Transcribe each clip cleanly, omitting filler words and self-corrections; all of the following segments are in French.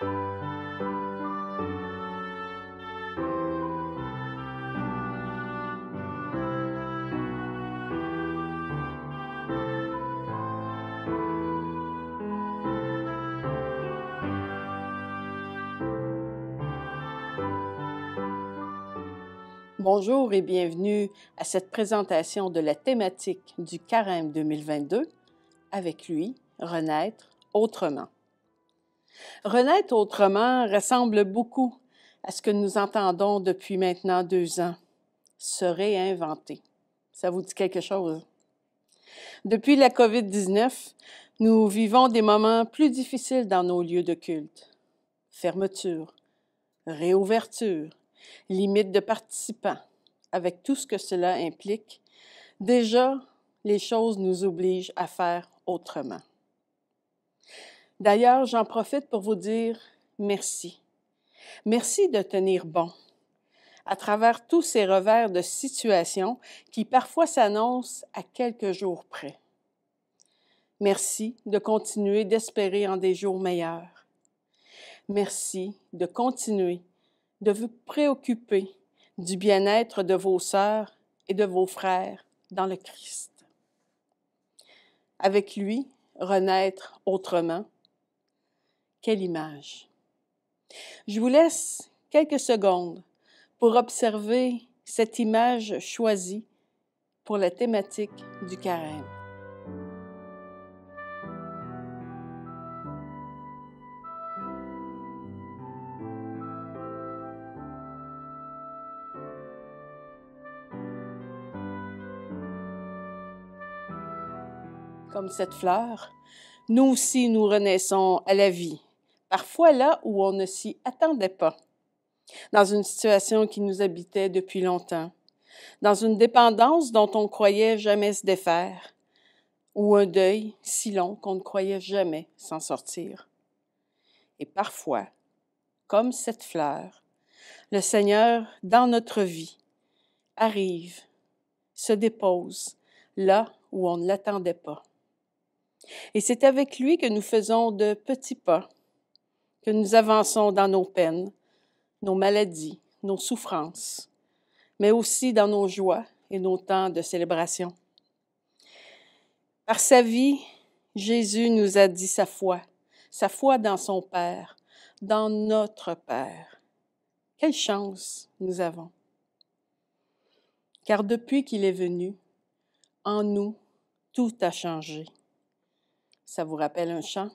Bonjour et bienvenue à cette présentation de la thématique du Carême 2022, avec lui, Renaître autrement. Renaître autrement ressemble beaucoup à ce que nous entendons depuis maintenant 2 ans, se réinventer. Ça vous dit quelque chose? Depuis la COVID-19, nous vivons des moments plus difficiles dans nos lieux de culte. Fermeture, réouverture, limite de participants. Avec tout ce que cela implique, déjà, les choses nous obligent à faire autrement. D'ailleurs, j'en profite pour vous dire merci. Merci de tenir bon à travers tous ces revers de situation qui parfois s'annoncent à quelques jours près. Merci de continuer d'espérer en des jours meilleurs. Merci de continuer de vous préoccuper du bien-être de vos sœurs et de vos frères dans le Christ. Avec lui, renaître autrement. Quelle image! Je vous laisse quelques secondes pour observer cette image choisie pour la thématique du Carême. Comme cette fleur, nous aussi nous renaissons à la vie, parfois là où on ne s'y attendait pas, dans une situation qui nous habitait depuis longtemps, dans une dépendance dont on croyait jamais se défaire, ou un deuil si long qu'on ne croyait jamais s'en sortir. Et parfois, comme cette fleur, le Seigneur, dans notre vie, arrive, se dépose là où on ne l'attendait pas. Et c'est avec lui que nous faisons de petits pas, que nous avançons dans nos peines, nos maladies, nos souffrances, mais aussi dans nos joies et nos temps de célébration. Par sa vie, Jésus nous a dit sa foi dans son Père, dans notre Père. Quelle chance nous avons! Car depuis qu'il est venu, en nous, tout a changé. Ça vous rappelle un chant?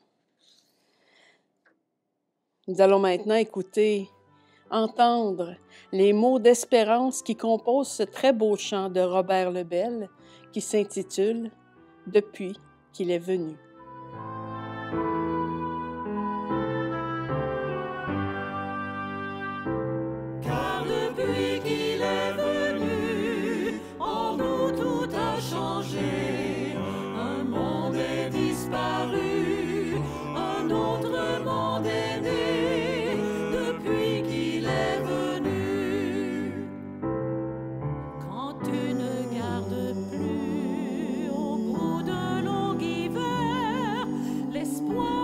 Nous allons maintenant entendre les mots d'espérance qui composent ce très beau chant de Robert Lebel qui s'intitule « Depuis qu'il est venu ». Car depuis qu'il est venu, en nous tout a changé. Un monde est disparu, un autre monde est né. Depuis qu'il est venu, quand tu ne gardes plus au bout d'un long hiver l'espoir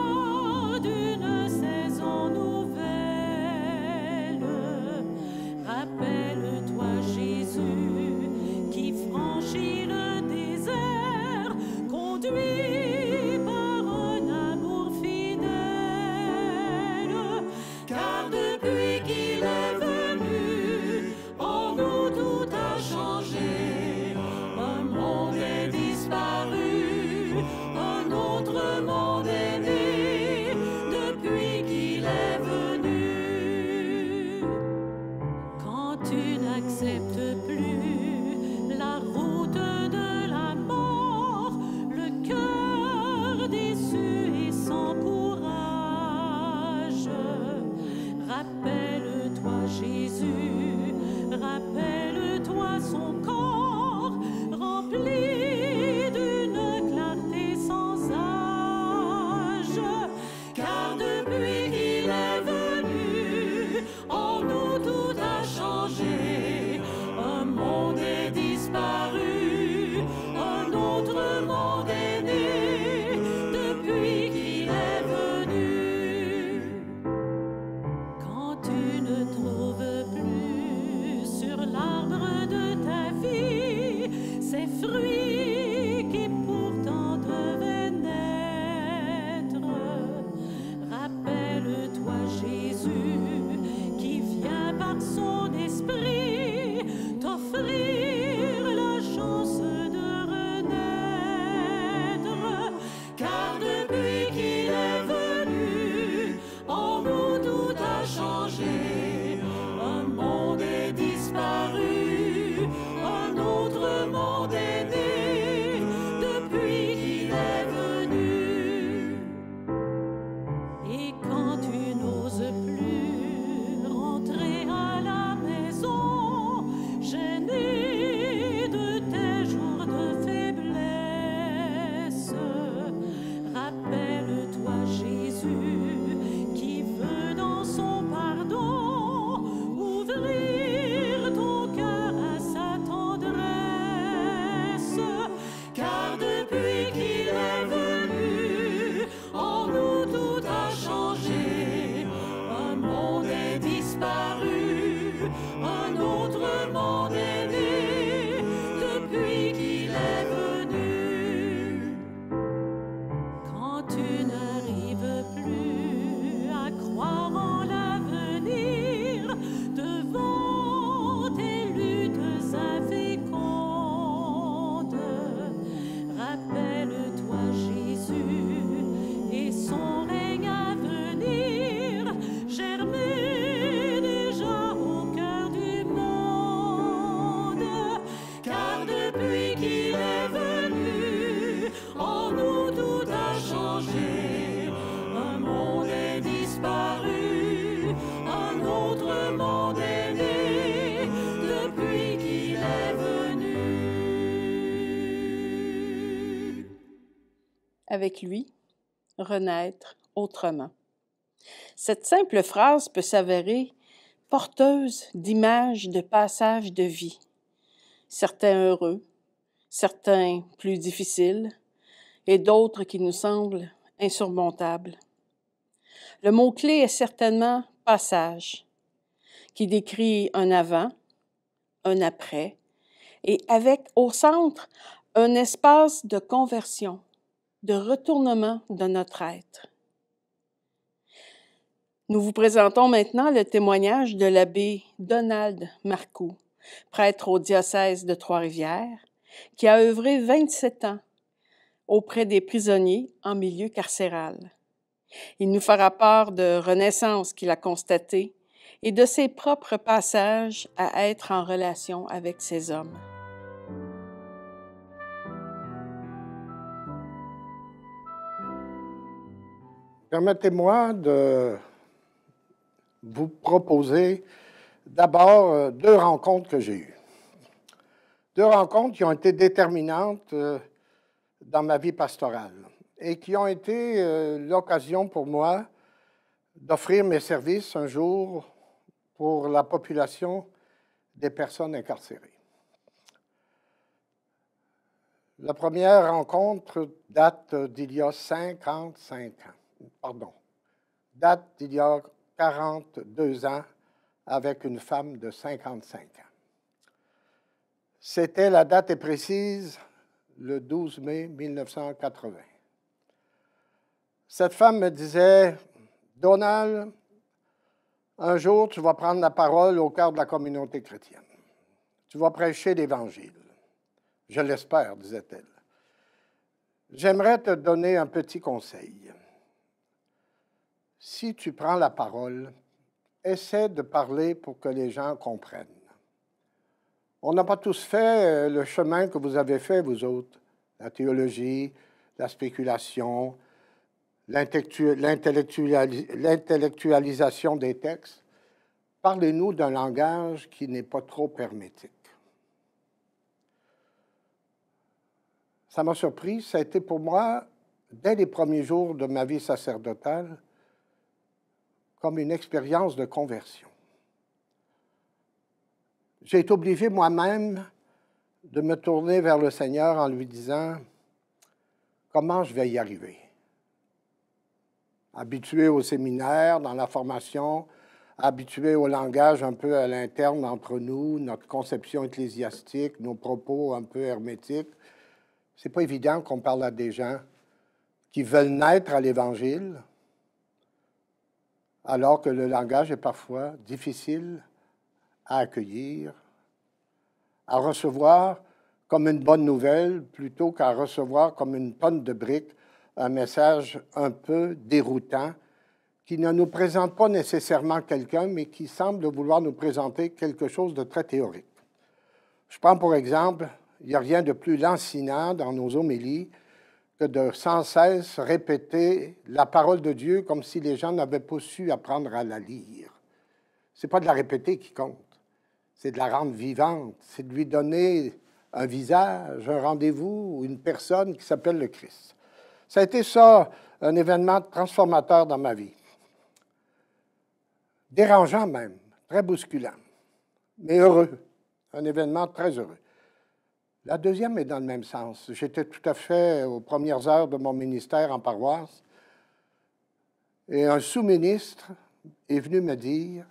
Et quand tu n'oses plus rentrer à la maison, gêné de tes jours de faiblesse, rappelle-toi Jésus qui veut dans son pardon ouvrir ton cœur à sa tendresse. Car depuis qu'il est venu, en nous tout a changé. Un monde est disparu, un autre monde est né depuis qu'il est venu. Quand tu n'arrives plus à croire en l'avenir, devant tes luttes infécondes, rappelle-toi Jésus et son règne à venir, germé déjà au cœur du monde. Car depuis qu'il est venu, en nous tout a changé. Un monde est disparu, un autre monde est né depuis qu'il est venu. Avec lui, renaître autrement. Cette simple phrase peut s'avérer porteuse d'images de passages de vie, certains heureux, certains plus difficiles, et d'autres qui nous semblent insurmontables. Le mot-clé est certainement « passage », qui décrit un avant, un après, et avec au centre un espace de conversion, de retournement de notre être. Nous vous présentons maintenant le témoignage de l'abbé Donald Marcoux, prêtre au diocèse de Trois-Rivières, qui a œuvré 27 ans auprès des prisonniers en milieu carcéral. Il nous fera part de renaissance qu'il a constatée et de ses propres passages à être en relation avec ces hommes. Permettez-moi de vous proposer d'abord 2 rencontres que j'ai eues. 2 rencontres qui ont été déterminantes dans ma vie pastorale et qui ont été l'occasion pour moi d'offrir mes services un jour pour la population des personnes incarcérées. La première rencontre date d'il y a 55 ans. Date d'il y a 42 ans avec une femme de 55 ans. C'était, la date est précise, le 12 mai 1980. Cette femme me disait, « Donald, un jour tu vas prendre la parole au cœur de la communauté chrétienne. Tu vas prêcher l'Évangile. » Je l'espère, disait-elle. J'aimerais te donner un petit conseil. Si tu prends la parole, essaie de parler pour que les gens comprennent. On n'a pas tous fait le chemin que vous avez fait, vous autres. La théologie, la spéculation, l'intellectualisation des textes. Parlez-nous d'un langage qui n'est pas trop hermétique. Ça m'a surpris. Ça a été pour moi, dès les premiers jours de ma vie sacerdotale, comme une expérience de conversion. J'ai été obligé moi-même de me tourner vers le Seigneur en lui disant « Comment je vais y arriver? » Habitué au séminaire, dans la formation, habitué au langage un peu à l'interne entre nous, notre conception ecclésiastique, nos propos un peu hermétiques, c'est pas évident qu'on parle à des gens qui veulent naître à l'Évangile, alors que le langage est parfois difficile à accueillir, à recevoir comme une bonne nouvelle, plutôt qu'à recevoir comme une tonne de briques un message un peu déroutant qui ne nous présente pas nécessairement quelqu'un, mais qui semble vouloir nous présenter quelque chose de très théorique. Je prends pour exemple, il n'y a rien de plus lancinant dans nos homélies que de sans cesse répéter la parole de Dieu comme si les gens n'avaient pas su apprendre à la lire. Ce n'est pas de la répéter qui compte, c'est de la rendre vivante, c'est de lui donner un visage, un rendez-vous, une personne qui s'appelle le Christ. Ça a été ça, un événement transformateur dans ma vie. Dérangeant même, très bousculant, mais heureux. Un événement très heureux. La deuxième est dans le même sens. J'étais tout à fait aux premières heures de mon ministère en paroisse et un sous-ministre est venu me dire,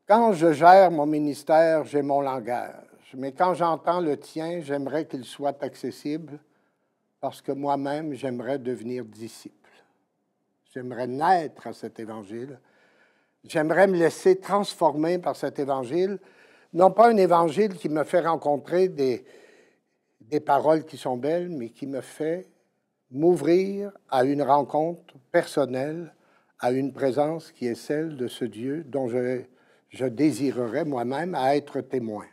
quand je gère mon ministère, j'ai mon langage, mais quand j'entends le tien, j'aimerais qu'il soit accessible parce que moi-même, j'aimerais devenir disciple. J'aimerais naître à cet évangile. J'aimerais me laisser transformer par cet évangile. Non pas un évangile qui me fait rencontrer des paroles qui sont belles, mais qui me fait m'ouvrir à une rencontre personnelle, à une présence qui est celle de ce Dieu dont je désirerais moi-même à être témoin.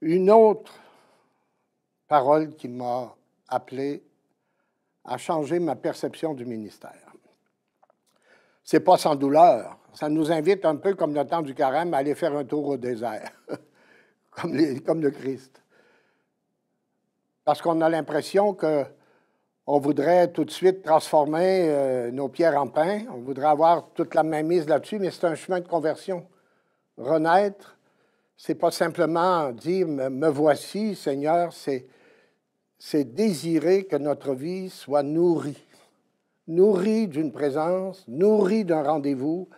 Une autre parole qui m'a appelé à changer ma perception du ministère. C'est pas sans douleur. Ça nous invite un peu, comme le temps du carême, à aller faire un tour au désert, comme le Christ. Parce qu'on a l'impression qu'on voudrait tout de suite transformer nos pierres en pain, on voudrait avoir toute la mainmise là-dessus, mais c'est un chemin de conversion. Renaître, c'est pas simplement dire « me voici, Seigneur », c'est désirer que notre vie soit nourrie d'une présence, nourrie d'un rendez-vous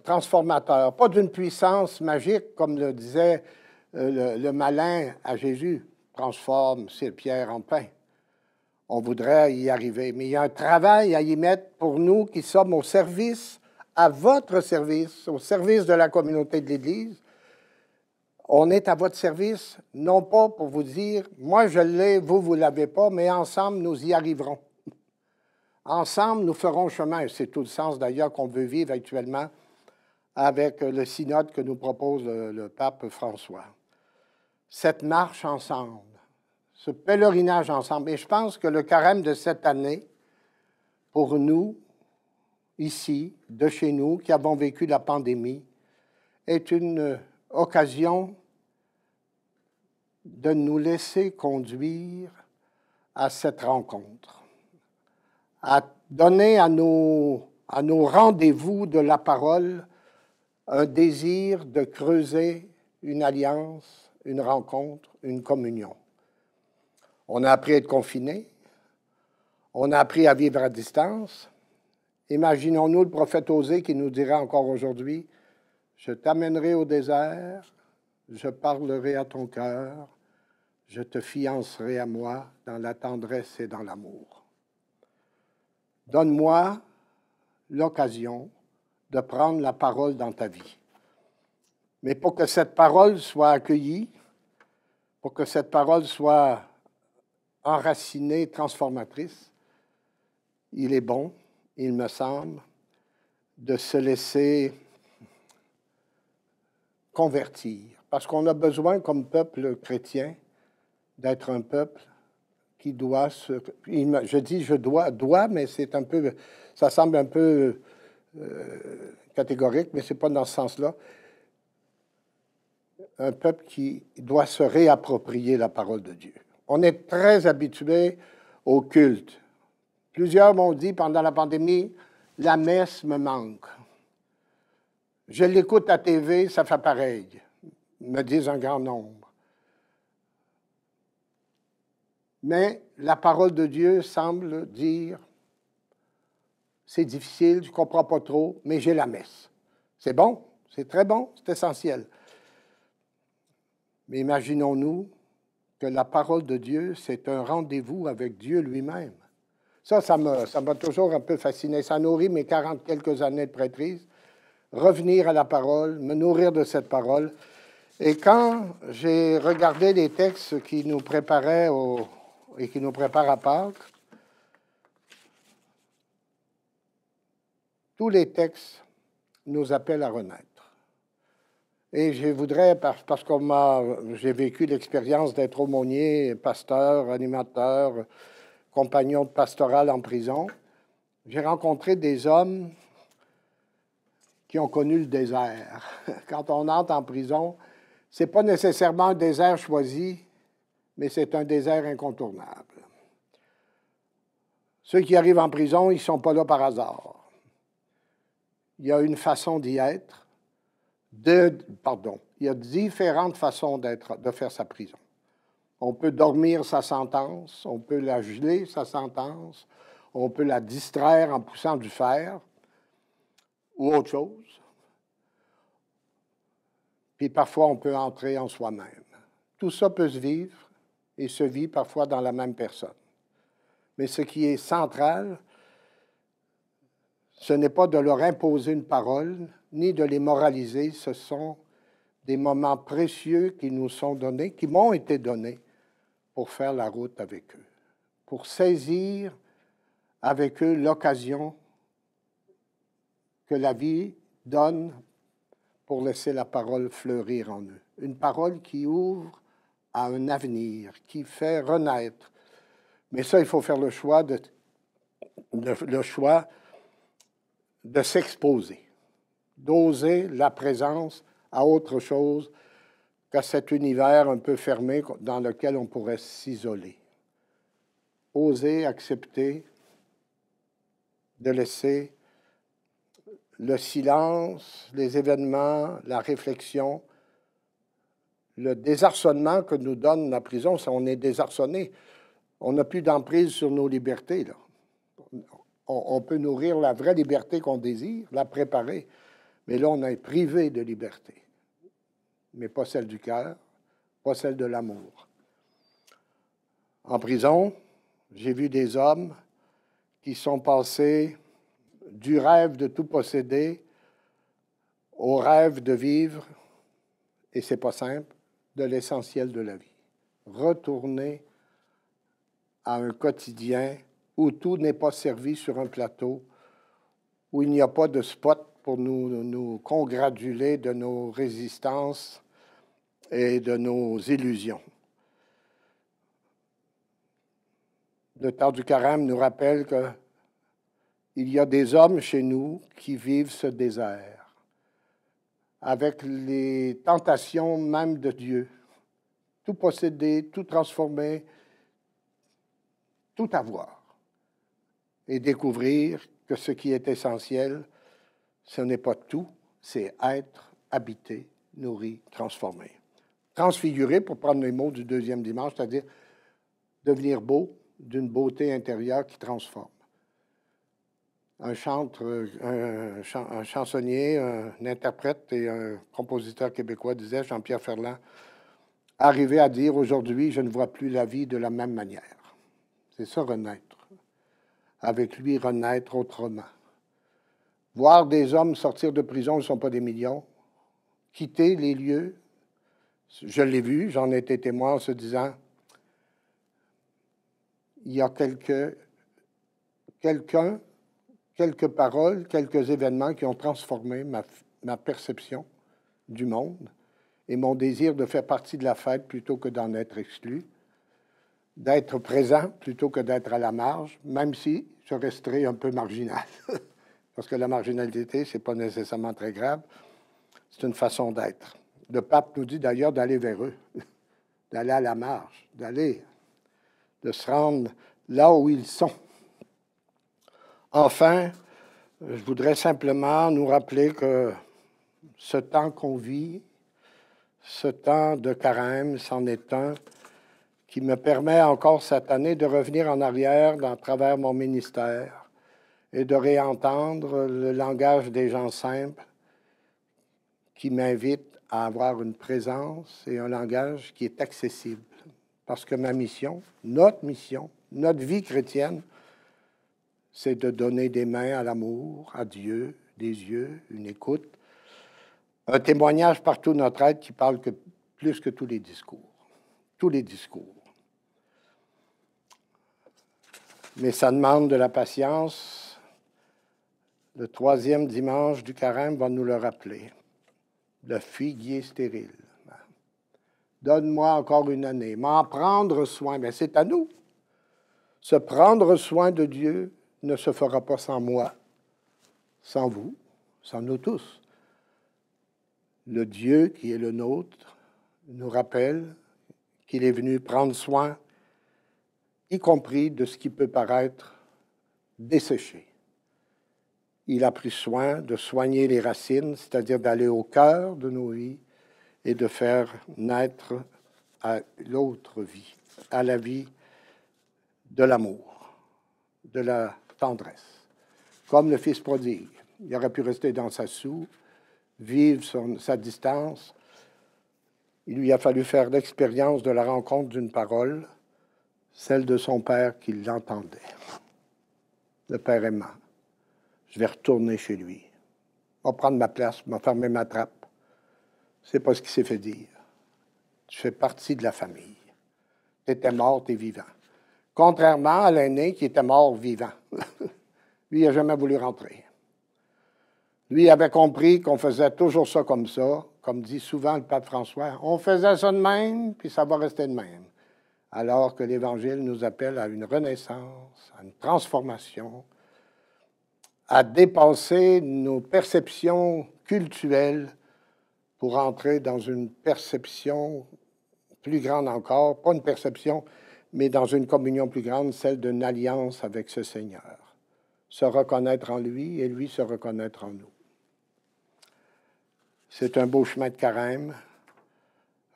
transformateur, pas d'une puissance magique, comme le disait le malin à Jésus, transforme ces pierres en pain. On voudrait y arriver, mais il y a un travail à y mettre pour nous qui sommes au service, à votre service, au service de la communauté de l'Église. On est à votre service, non pas pour vous dire, moi je l'ai, vous ne l'avez pas, mais ensemble nous y arriverons. Ensemble, nous ferons chemin. C'est tout le sens, d'ailleurs, qu'on veut vivre actuellement avec le synode que nous propose le pape François. Cette marche ensemble, ce pèlerinage ensemble. Et je pense que le carême de cette année, pour nous, ici, de chez nous, qui avons vécu la pandémie, est une occasion de nous laisser conduire à cette rencontre, à donner à nos rendez-vous de la parole un désir de creuser une alliance, une rencontre, une communion. On a appris à être confinés, on a appris à vivre à distance. Imaginons-nous le prophète Osée qui nous dira encore aujourd'hui, « Je t'amènerai au désert, je parlerai à ton cœur, je te fiancerai à moi dans la tendresse et dans l'amour. » Donne-moi l'occasion de prendre la parole dans ta vie. Mais pour que cette parole soit accueillie, pour que cette parole soit enracinée, transformatrice, il est bon, il me semble, de se laisser convertir. Parce qu'on a besoin, comme peuple chrétien, d'être un peuple qui doit se... Je dis je dois, mais c'est un peu... Ça semble un peu catégorique, mais ce n'est pas dans ce sens-là. Un peuple qui doit se réapproprier la parole de Dieu. On est très habitué au culte. Plusieurs m'ont dit pendant la pandémie, la messe me manque. Je l'écoute à TV, ça fait pareil, me disent un grand nombre. Mais la parole de Dieu semble dire, c'est difficile, je ne comprends pas trop, mais j'ai la messe. C'est bon, c'est très bon, c'est essentiel. Mais imaginons-nous que la parole de Dieu, c'est un rendez-vous avec Dieu lui-même. Ça m'a toujours un peu fasciné. Ça nourrit mes 40 quelques années de prêtrise. Revenir à la parole, me nourrir de cette parole. Et quand j'ai regardé les textes qui nous préparaient et qui nous préparent à Pâques, tous les textes nous appellent à renaître. Et je voudrais, parce que j'ai vécu l'expérience d'être aumônier, pasteur, animateur, compagnon de pastoral en prison, j'ai rencontré des hommes qui ont connu le désert. Quand on entre en prison, ce n'est pas nécessairement un désert choisi, mais c'est un désert incontournable. Ceux qui arrivent en prison, ils ne sont pas là par hasard. Il y a une façon d'y être. Il y a différentes façons de faire sa prison. On peut dormir sa sentence, on peut la geler, sa sentence, on peut la distraire en poussant du fer ou autre chose. Puis parfois, on peut entrer en soi-même. Tout ça peut se vivre et se vit parfois dans la même personne. Mais ce qui est central, ce n'est pas de leur imposer une parole, ni de les moraliser. Ce sont des moments précieux qui nous sont donnés, qui m'ont été donnés pour faire la route avec eux, pour saisir avec eux l'occasion que la vie donne pour laisser la parole fleurir en eux. Une parole qui ouvre à un avenir, qui fait renaître. Mais ça, il faut faire le choix de s'exposer, d'oser la présence à autre chose qu'à cet univers un peu fermé dans lequel on pourrait s'isoler. Oser accepter de laisser le silence, les événements, la réflexion, le désarçonnement que nous donne la prison. On est désarçonné. On n'a plus d'emprise sur nos libertés, là. On peut nourrir la vraie liberté qu'on désire, la préparer, mais là, on est privé de liberté, mais pas celle du cœur, pas celle de l'amour. En prison, j'ai vu des hommes qui sont passés du rêve de tout posséder au rêve de vivre, et c'est pas simple, de l'essentiel de la vie. Retourner à un quotidien où tout n'est pas servi sur un plateau, où il n'y a pas de spot pour nous congratuler de nos résistances et de nos illusions. Le temps du carême nous rappelle qu'il y a des hommes chez nous qui vivent ce désert, avec les tentations même de Dieu, tout posséder, tout transformer, tout avoir, et découvrir que ce qui est essentiel, ce n'est pas tout, c'est être, habiter, nourri, transformé. Transfigurer, pour prendre les mots du deuxième dimanche, c'est-à-dire devenir beau, d'une beauté intérieure qui transforme. Un chansonnier, un interprète et un compositeur québécois disait, Jean-Pierre Ferland, arriver à dire aujourd'hui, je ne vois plus la vie de la même manière. C'est ça, renaître. Avec lui, renaître autrement. Voir des hommes sortir de prison, ils ne sont pas des millions, quitter les lieux. Je l'ai vu, j'en ai été témoin en se disant, il y a quelques paroles, quelques événements qui ont transformé ma perception du monde et mon désir de faire partie de la fête plutôt que d'en être exclu, d'être présent plutôt que d'être à la marge, même si je resterai un peu marginal. Parce que la marginalité, ce n'est pas nécessairement très grave, c'est une façon d'être. Le pape nous dit d'ailleurs d'aller vers eux, d'aller à la marge, de se rendre là où ils sont. Enfin, je voudrais simplement nous rappeler que ce temps qu'on vit, ce temps de carême, c'en est un qui me permet encore cette année de revenir en arrière à travers mon ministère et de réentendre le langage des gens simples qui m'invite à avoir une présence et un langage qui est accessible. Parce que ma mission, notre vie chrétienne, c'est de donner des mains à l'amour, à Dieu, des yeux, une écoute, un témoignage par tout notre être qui parle plus que tous les discours. Tous les discours. Mais ça demande de la patience. Le troisième dimanche du carême va nous le rappeler. le figuier stérile. Donne-moi encore une année, m'en prendre soin. Mais c'est à nous. Se prendre soin de Dieu ne se fera pas sans moi, sans vous, sans nous tous. Le Dieu qui est le nôtre nous rappelle qu'il est venu prendre soin, y compris de ce qui peut paraître desséché. Il a pris soin de soigner les racines, c'est-à-dire d'aller au cœur de nos vies et de faire naître à l'autre vie, à la vie de l'amour, de la tendresse. Comme le fils prodigue, il aurait pu rester dans sa soue, vivre sa distance. Il lui a fallu faire l'expérience de la rencontre d'une parole, celle de son père qui l'entendait. Le père aimant. Je vais retourner chez lui. On va prendre ma place, on va fermer ma trappe. C'est pas ce qu'il s'est fait dire. Tu fais partie de la famille. Tu étais mort, tu es vivant. Contrairement à l'aîné qui était mort vivant. Lui, il n'a jamais voulu rentrer. Lui, il avait compris qu'on faisait toujours ça, comme dit souvent le pape François. On faisait ça de même, puis ça va rester de même. Alors que l'Évangile nous appelle à une renaissance, à une transformation, à dépasser nos perceptions cultuelles pour entrer dans une perception plus grande encore, pas une perception, mais dans une communion plus grande, celle d'une alliance avec ce Seigneur. Se reconnaître en lui et lui se reconnaître en nous. C'est un beau chemin de carême.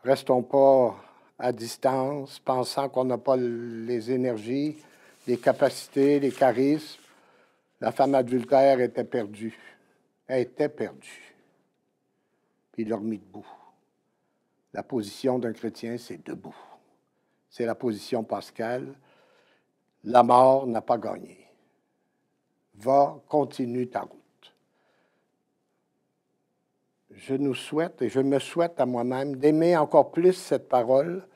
Restons pas à distance, pensant qu'on n'a pas les énergies, les capacités, les charismes. La femme adultère était perdue. Elle était perdue. Puis il l'a remis debout. La position d'un chrétien, c'est debout. C'est la position pascale. La mort n'a pas gagné. Va, continue ta route. Je nous souhaite, et je me souhaite à moi-même, d'aimer encore plus cette parole,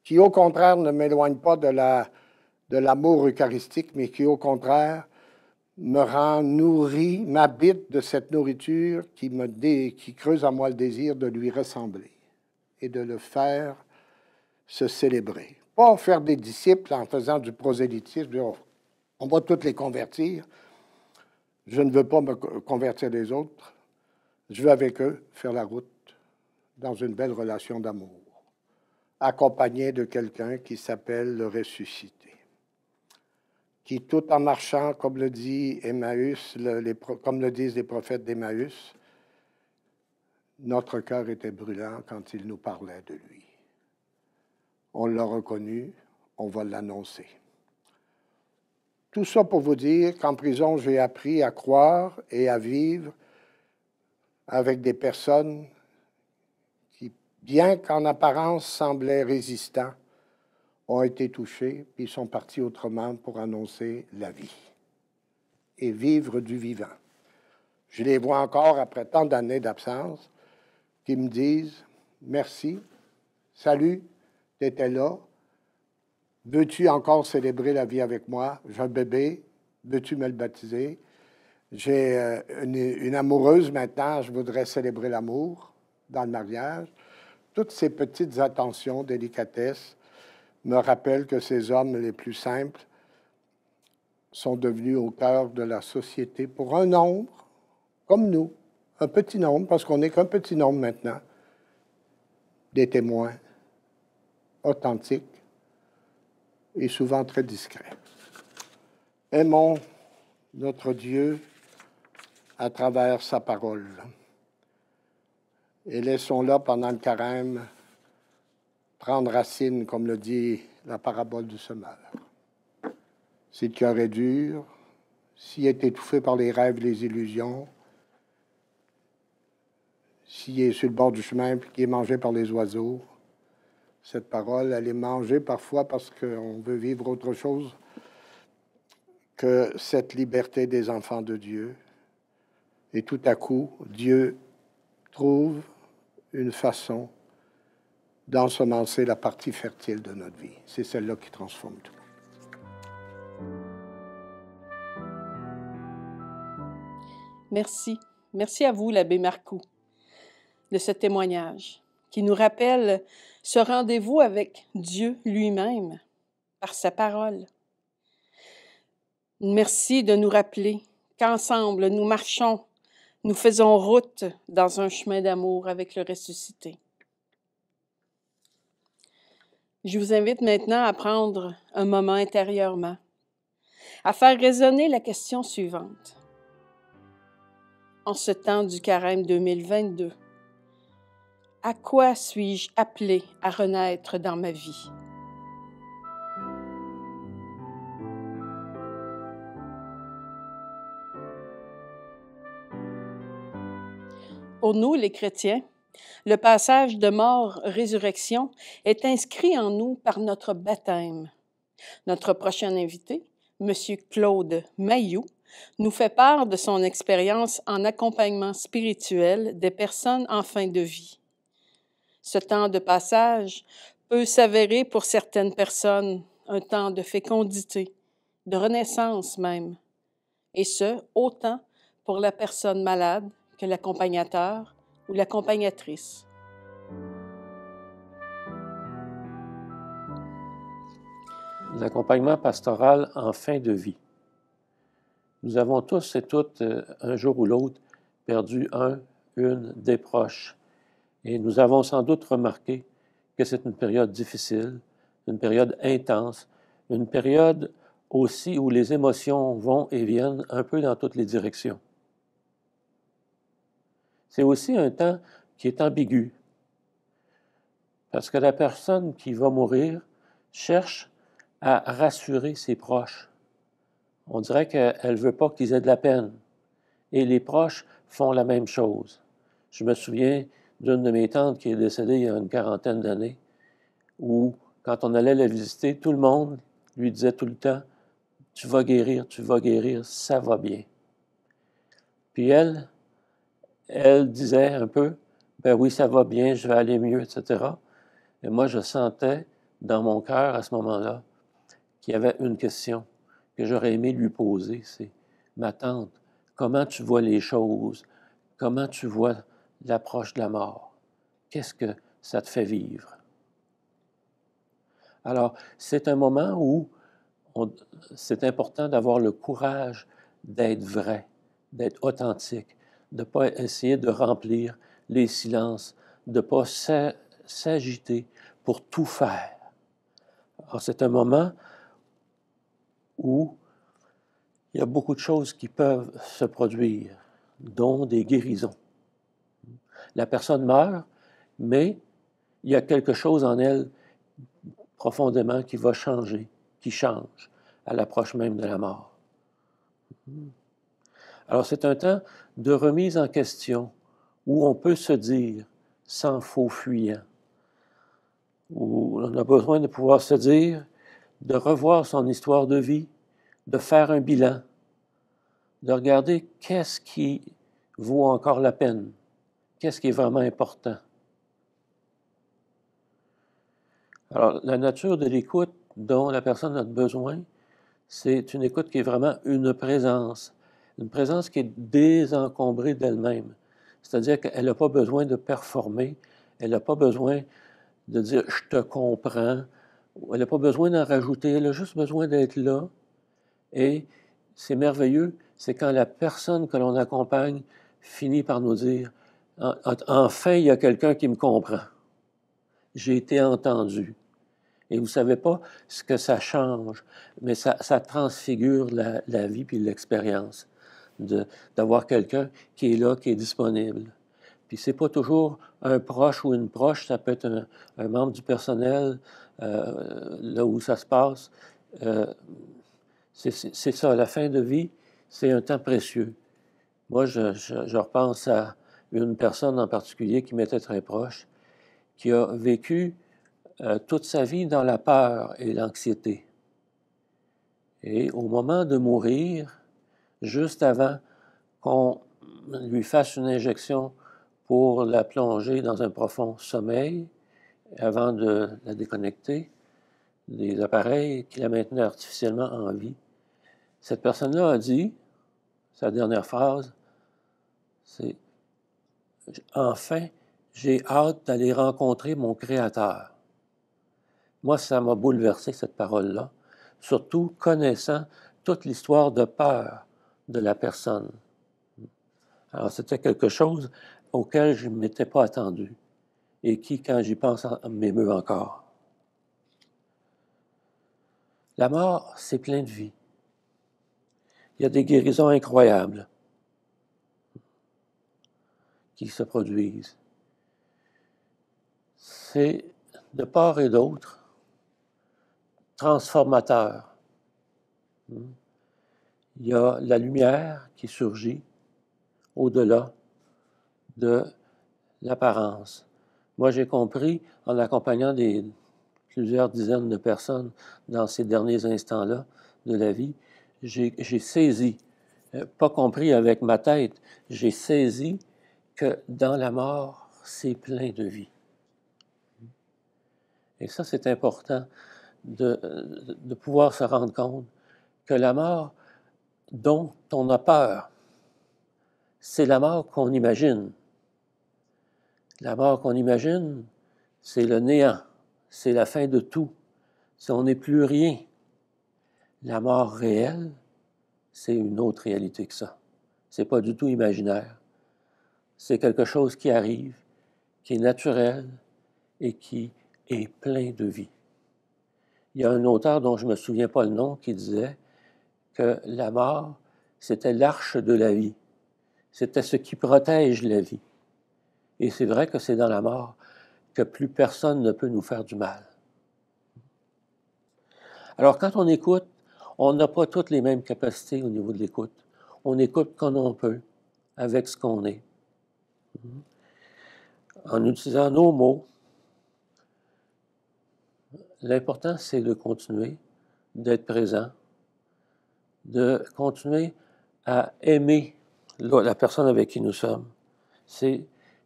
qui au contraire ne m'éloigne pas de l'amour eucharistique, mais qui au contraire me rend nourri, m'habite de cette nourriture qui creuse en moi le désir de lui ressembler et de le faire se célébrer. Pas faire des disciples en faisant du prosélytisme, on va tous les convertir. Je ne veux pas me convertir les autres. Je veux avec eux faire la route dans une belle relation d'amour, accompagné de quelqu'un qui s'appelle le ressuscité, qui tout en marchant, comme le dit Emmaüs, comme le disent les prophètes d'Emmaüs, notre cœur était brûlant quand il nous parlait de lui. On l'a reconnu, on va l'annoncer. Tout ça pour vous dire qu'en prison, j'ai appris à croire et à vivre avec des personnes qui, bien qu'en apparence semblaient résistants, ont été touchés, puis sont partis autrement pour annoncer la vie et vivre du vivant. Je les vois encore après tant d'années d'absence, qui me disent « Merci, salut, tu étais là, veux-tu encore célébrer la vie avec moi? J'ai un bébé, veux-tu me le baptiser? J'ai une amoureuse maintenant, je voudrais célébrer l'amour dans le mariage. » Toutes ces petites attentions, délicatesses, me rappellent que ces hommes les plus simples sont devenus au cœur de la société pour un nombre, comme nous, un petit nombre, parce qu'on n'est qu'un petit nombre maintenant, des témoins authentiques et souvent très discrets. Aimons notre Dieu à travers sa parole et laissons-la pendant le carême prendre racine, comme le dit la parabole du semeur. Si le cœur est dur, s'il est étouffé par les rêves, les illusions, s'il est sur le bord du chemin et qu'il est mangé par les oiseaux, cette parole, elle est mangée parfois parce qu'on veut vivre autre chose que cette liberté des enfants de Dieu. Et tout à coup, Dieu trouve une façon d'ensemencer la partie fertile de notre vie. C'est celle-là qui transforme tout. Merci. Merci à vous, l'abbé Marcoux. de ce témoignage qui nous rappelle ce rendez-vous avec Dieu lui-même par sa parole. Merci de nous rappeler qu'ensemble, nous marchons, nous faisons route dans un chemin d'amour avec le ressuscité. Je vous invite maintenant à prendre un moment intérieurement, à faire résonner la question suivante. En ce temps du carême 2022, à quoi suis-je appelé à renaître dans ma vie? Pour nous, les chrétiens, le passage de mort-résurrection est inscrit en nous par notre baptême. Notre prochain invité, M. Claude Mailloux, nous fait part de son expérience en accompagnement spirituel des personnes en fin de vie. Ce temps de passage peut s'avérer pour certaines personnes un temps de fécondité, de renaissance même, et ce, autant pour la personne malade que l'accompagnateur ou l'accompagnatrice. L'accompagnement pastoral en fin de vie. Nous avons tous et toutes, un jour ou l'autre, perdu une des proches. Et nous avons sans doute remarqué que c'est une période difficile, une période intense, une période aussi où les émotions vont et viennent un peu dans toutes les directions. C'est aussi un temps qui est ambigu, parce que la personne qui va mourir cherche à rassurer ses proches. On dirait qu'elle ne veut pas qu'ils aient de la peine. Et les proches font la même chose. Je me souviens d'une de mes tantes qui est décédée il y a une quarantaine d'années, où, quand on allait la visiter, tout le monde lui disait tout le temps « Tu vas guérir, ça va bien. » Puis elle disait un peu « Ben oui, ça va bien, je vais aller mieux, etc. » Et moi, je sentais dans mon cœur à ce moment-là qu'il y avait une question que j'aurais aimé lui poser, c'est « Ma tante, comment tu vois les choses? Comment tu vois l'approche de la mort? Qu'est-ce que ça te fait vivre? » Alors, c'est un moment où c'est important d'avoir le courage d'être vrai, d'être authentique, de ne pas essayer de remplir les silences, de ne pas s'agiter pour tout faire. Alors, c'est un moment où il y a beaucoup de choses qui peuvent se produire, dont des guérisons. La personne meurt, mais il y a quelque chose en elle profondément qui va changer, qui change à l'approche même de la mort. Alors c'est un temps de remise en question où on peut se dire, sans faux fuyant, où on a besoin de pouvoir se dire, de revoir son histoire de vie, de faire un bilan, de regarder qu'est-ce qui vaut encore la peine, qu'est-ce qui est vraiment important. Alors, la nature de l'écoute dont la personne a besoin, c'est une écoute qui est vraiment une présence qui est désencombrée d'elle-même. C'est-à-dire qu'elle n'a pas besoin de performer, elle n'a pas besoin de dire « je te comprends », elle n'a pas besoin d'en rajouter, elle a juste besoin d'être là. Et c'est merveilleux, c'est quand la personne que l'on accompagne finit par nous dire « enfin, il y a quelqu'un qui me comprend. J'ai été entendu. » Et vous ne savez pas ce que ça change, mais ça transfigure la vie puis l'expérience d'avoir quelqu'un qui est là, qui est disponible. Puis c'est pas toujours un proche ou une proche, ça peut être un membre du personnel, là où ça se passe. C'est ça, la fin de vie, c'est un temps précieux. Moi, je repense à une personne en particulier qui m'était très proche, qui a vécu toute sa vie dans la peur et l'anxiété. Et au moment de mourir, juste avant qu'on lui fasse une injection pour la plonger dans un profond sommeil, avant de la déconnecter des appareils qui la maintenaient artificiellement en vie, cette personne-là a dit, sa dernière phrase, c'est « Enfin, J'ai hâte d'aller rencontrer mon Créateur. Moi, ça m'a bouleversé, cette parole-là, surtout connaissant toute l'histoire de peur de la personne. Alors, c'était quelque chose auquel je ne m'étais pas attendu et qui, quand j'y pense, m'émeut encore. La mort, c'est plein de vie. Il y a des guérisons incroyables qui se produisent. C'est, de part et d'autre, transformateur. Il y a la lumière qui surgit au-delà de l'apparence. Moi, j'ai compris, en accompagnant plusieurs dizaines de personnes dans ces derniers instants-là de la vie, j'ai saisi, pas compris avec ma tête, j'ai saisi que dans la mort, c'est plein de vie. Et ça, c'est important de pouvoir se rendre compte que la mort dont on a peur, c'est la mort qu'on imagine. La mort qu'on imagine, c'est le néant, c'est la fin de tout. Si on n'est plus rien. La mort réelle, c'est une autre réalité que ça. C'est pas du tout imaginaire. C'est quelque chose qui arrive, qui est naturel et qui est plein de vie. Il y a un auteur dont je ne me souviens pas le nom qui disait que la mort, c'était l'arche de la vie. C'était ce qui protège la vie. Et c'est vrai que c'est dans la mort que plus personne ne peut nous faire du mal. Alors, quand on écoute, on n'a pas toutes les mêmes capacités au niveau de l'écoute. On écoute comme on peut, avec ce qu'on est. En utilisant nos mots, l'important, c'est de continuer, d'être présent, de continuer à aimer la personne avec qui nous sommes,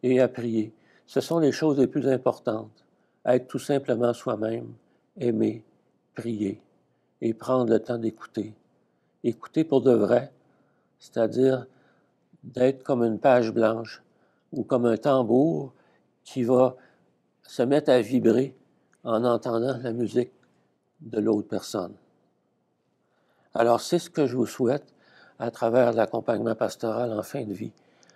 et à prier. Ce sont les choses les plus importantes. Être tout simplement soi-même, aimer, prier et prendre le temps d'écouter. Écouter pour de vrai, c'est-à-dire d'être comme une page blanche ou comme un tambour qui va se mettre à vibrer en entendant la musique de l'autre personne. Alors, c'est ce que je vous souhaite à travers l'accompagnement pastoral en fin de vie,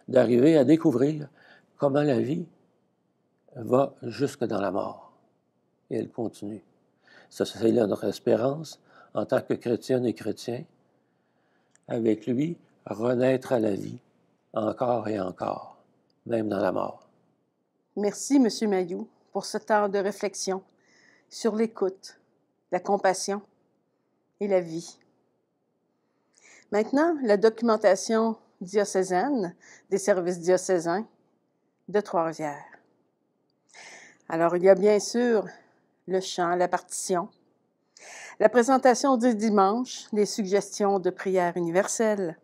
d'arriver à découvrir comment la vie va jusque dans la mort. Et elle continue. Ça, c'est là notre espérance en tant que chrétienne et chrétien. Avec lui, renaître à la vie, encore et encore, même dans la mort. Merci, M. Mailloux, pour ce temps de réflexion sur l'écoute, la compassion et la vie. Maintenant, la documentation diocésaine des services diocésains de Trois-Rivières. Alors, il y a bien sûr le chant, la partition, la présentation du dimanche, des suggestions de prière universelle.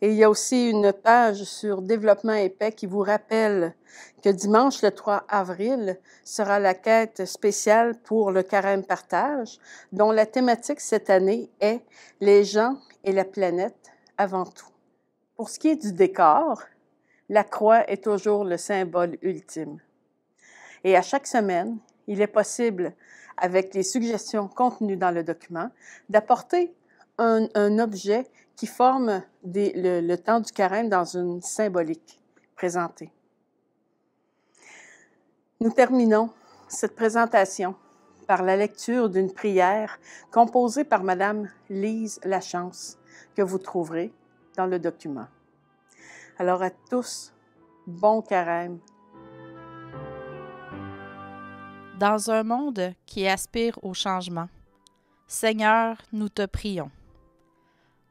Et il y a aussi une page sur Développement et Paix qui vous rappelle que dimanche, le 3 avril, sera la quête spéciale pour le Carême Partage, dont la thématique cette année est « Les gens et la planète avant tout ». Pour ce qui est du décor, la croix est toujours le symbole ultime. Et à chaque semaine, il est possible, avec les suggestions contenues dans le document, d'apporter un objet qui forme le temps du carême dans une symbolique présentée. Nous terminons cette présentation par la lecture d'une prière composée par Madame Lise Lachance, que vous trouverez dans le document. Alors à tous, bon carême. Dans un monde qui aspire au changement, Seigneur, nous te prions.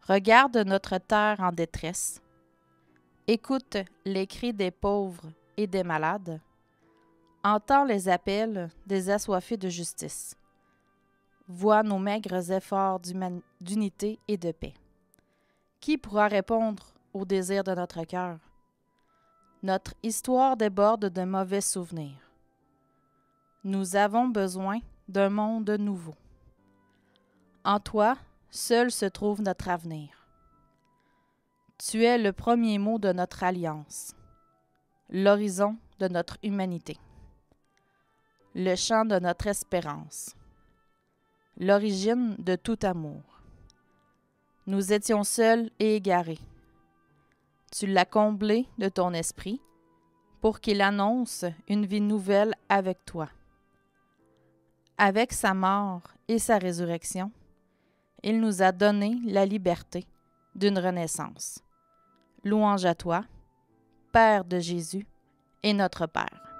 Regarde notre terre en détresse. Écoute les cris des pauvres et des malades. Entends les appels des assoiffés de justice. Vois nos maigres efforts d'unité et de paix. Qui pourra répondre aux désirs de notre cœur? Notre histoire déborde de mauvais souvenirs. Nous avons besoin d'un monde nouveau. En toi, seul se trouve notre avenir. Tu es le premier mot de notre alliance. L'horizon de notre humanité, le chant de notre espérance, l'origine de tout amour. Nous étions seuls et égarés. Tu l'as comblé de ton esprit pour qu'il annonce une vie nouvelle avec toi. Avec sa mort et sa résurrection, il nous a donné la liberté d'une renaissance. Louange à toi, Père de Jésus et notre Père.